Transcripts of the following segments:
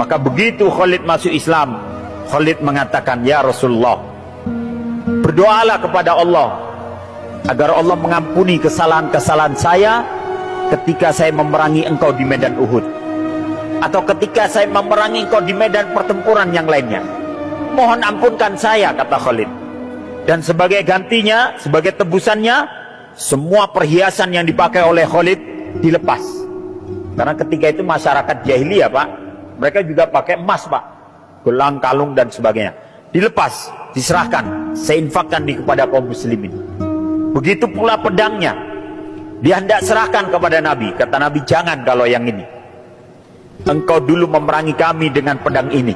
Maka begitu Khalid masuk Islam, Khalid mengatakan, "Ya Rasulullah, berdoalah kepada Allah agar Allah mengampuni kesalahan-kesalahan saya ketika saya memerangi engkau di medan Uhud, atau ketika saya memerangi engkau di medan pertempuran yang lainnya. Mohon ampunkan saya," kata Khalid. Dan sebagai gantinya, sebagai tebusannya, semua perhiasan yang dipakai oleh Khalid dilepas. Karena ketika itu masyarakat jahiliyah, Pak, mereka juga pakai emas, Pak, gelang, kalung dan sebagainya. Dilepas, diserahkan, saya infakkan kepada kaum muslimin. Begitu pula pedangnya, dia hendak serahkan kepada Nabi. Kata Nabi, "Jangan kalau yang ini. Engkau dulu memerangi kami dengan pedang ini.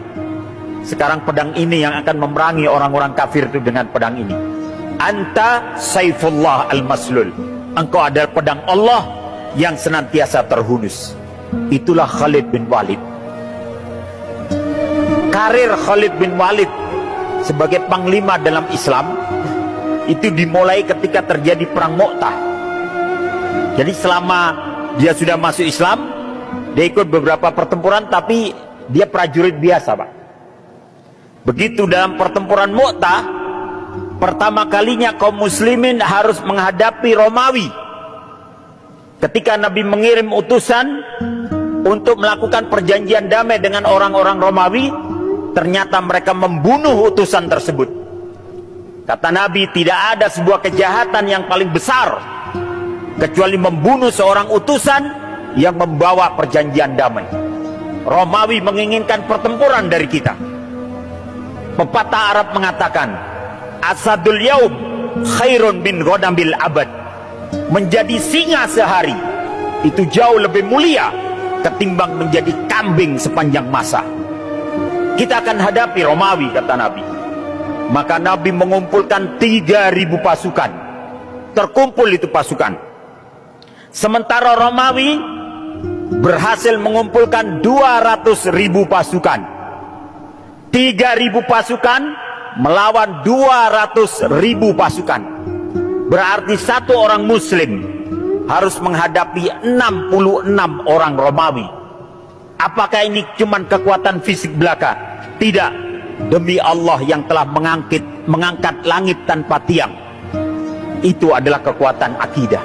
Sekarang pedang ini yang akan memerangi orang-orang kafir itu dengan pedang ini. Anta Saifullah al-Maslul. Engkau adalah pedang Allah yang senantiasa terhunus." Itulah Khalid bin Walid. Karir Khalid bin Walid sebagai panglima dalam Islam itu dimulai ketika terjadi perang Mu'tah. Jadi selama dia sudah masuk Islam, dia ikut beberapa pertempuran, tapi dia prajurit biasa, Pak. Begitu dalam pertempuran Mu'tah, pertama kalinya kaum muslimin harus menghadapi Romawi. Ketika Nabi mengirim utusan untuk melakukan perjanjian damai dengan orang-orang Romawi, ternyata mereka membunuh utusan tersebut. Kata Nabi, tidak ada sebuah kejahatan yang paling besar kecuali membunuh seorang utusan yang membawa perjanjian damai. Romawi menginginkan pertempuran dari kita. Pepatah Arab mengatakan, "Asadul yaum khairun bin ghanamil abad." Menjadi singa sehari itu jauh lebih mulia ketimbang menjadi kambing sepanjang masa. Kita akan hadapi Romawi, kata Nabi. Maka Nabi mengumpulkan 3.000 pasukan. Terkumpul itu pasukan. Sementara Romawi berhasil mengumpulkan 200.000 pasukan. 3.000 pasukan melawan 200.000 pasukan. Berarti satu orang muslim harus menghadapi 66 orang Romawi. Apakah ini cuma kekuatan fisik belaka? Tidak. Demi Allah yang telah mengangkat langit tanpa tiang, itu adalah kekuatan akidah.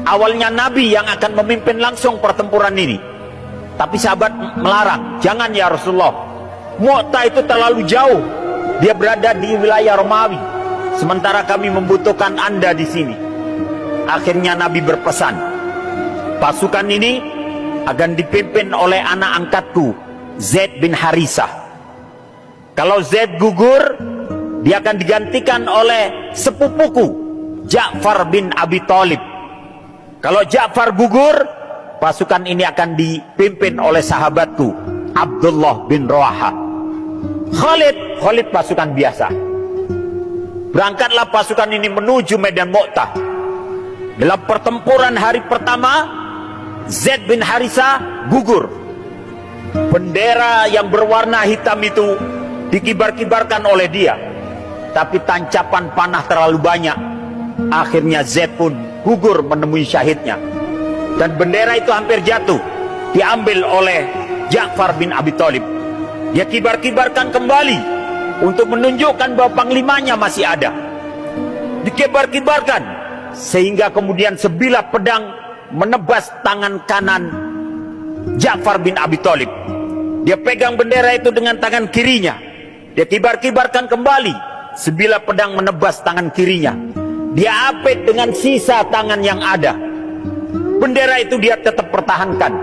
Awalnya Nabi yang akan memimpin langsung pertempuran ini, tapi sahabat melarang, "Jangan ya Rasulullah, Mu'tah itu terlalu jauh, dia berada di wilayah Romawi, sementara kami membutuhkan Anda di sini." Akhirnya Nabi berpesan, pasukan ini akan dipimpin oleh anak angkatku, Zaid bin Harisah. Kalau Zaid gugur, dia akan digantikan oleh sepupuku, Ja'far bin Abi Thalib. Kalau Ja'far gugur, pasukan ini akan dipimpin oleh sahabatku, Abdullah bin Rawaha. Khalid pasukan biasa. Berangkatlah pasukan ini menuju medan Mu'tah. Dalam pertempuran hari pertama, Zaid bin Harisah gugur. Bendera yang berwarna hitam itu dikibar-kibarkan oleh dia, tapi tancapan panah terlalu banyak. Akhirnya Zaid pun gugur menemui syahidnya, dan bendera itu hampir jatuh, diambil oleh Ja'far bin Abi Thalib. Dia kibar-kibarkan kembali untuk menunjukkan bahwa panglimanya masih ada. Dikibar-kibarkan sehingga kemudian sebilah pedang menebas tangan kanan Ja'far bin Abi Thalib. Dia pegang bendera itu dengan tangan kirinya. Dia kibar-kibarkan kembali, sebilah pedang menebas tangan kirinya. Dia apit dengan sisa tangan yang ada. Bendera itu dia tetap pertahankan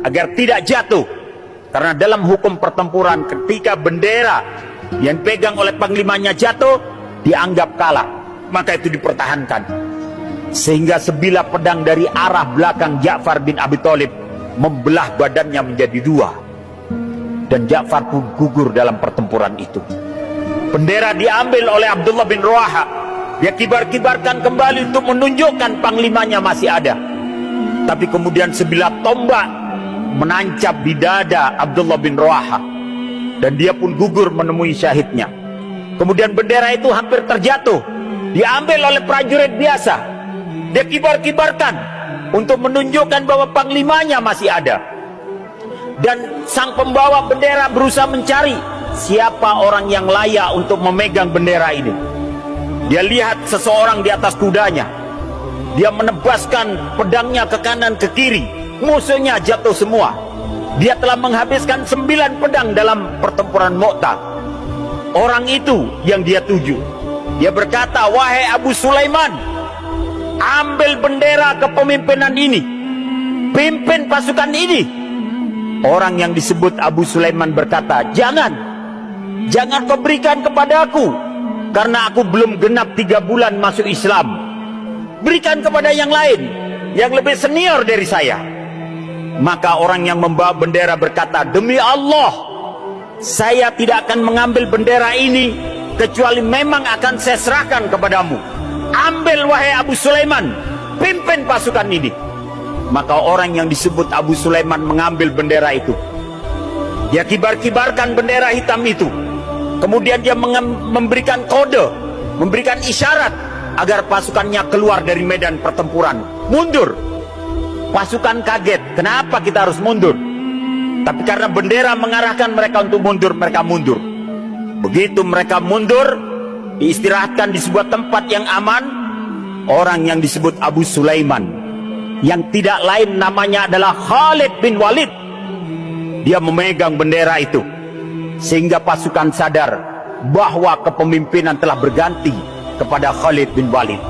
agar tidak jatuh. Karena dalam hukum pertempuran, ketika bendera yang pegang oleh panglimanya jatuh, dianggap kalah. Maka itu dipertahankan. Sehingga sebilah pedang dari arah belakang Ja'far bin Abi Thalib membelah badannya menjadi dua. Dan Ja'far pun gugur dalam pertempuran itu. Bendera diambil oleh Abdullah bin Rawaha. Dia kibar-kibarkan kembali untuk menunjukkan panglimanya masih ada. Tapi kemudian sebilah tombak menancap di dada Abdullah bin Rawaha, dan dia pun gugur menemui syahidnya. Kemudian bendera itu hampir terjatuh, diambil oleh prajurit biasa. Dia kibar-kibarkan untuk menunjukkan bahwa panglimanya masih ada. Dan sang pembawa bendera berusaha mencari siapa orang yang layak untuk memegang bendera ini. Dia lihat seseorang di atas kudanya. Dia menebaskan pedangnya ke kanan ke kiri. Musuhnya jatuh semua. Dia telah menghabiskan 9 pedang dalam pertempuran Mu'tah. Orang itu yang dia tuju. Dia berkata, wahai Abu Sulaiman, ambil bendera kepemimpinan ini, pimpin pasukan ini. Orang yang disebut Abu Sulaiman berkata, jangan kau berikan kepadaku, karena aku belum genap 3 bulan masuk Islam. Berikan kepada yang lain, yang lebih senior dari saya. Maka orang yang membawa bendera berkata, demi Allah, saya tidak akan mengambil bendera ini, kecuali memang akan saya serahkan kepadamu. Ambil wahai Abu Sulaiman, pimpin pasukan ini. Maka orang yang disebut Abu Sulaiman mengambil bendera itu. Dia kibar-kibarkan bendera hitam itu. Kemudian dia memberikan kode, memberikan isyarat agar pasukannya keluar dari medan pertempuran. Mundur. Pasukan kaget, kenapa kita harus mundur? Tapi karena bendera mengarahkan mereka untuk mundur, mereka mundur. Begitu mereka mundur, diistirahatkan di sebuah tempat yang aman. Orang yang disebut Abu Sulaiman, yang tidak lain namanya adalah Khalid bin Walid, dia memegang bendera itu, sehingga pasukan sadar bahwa kepemimpinan telah berganti kepada Khalid bin Walid.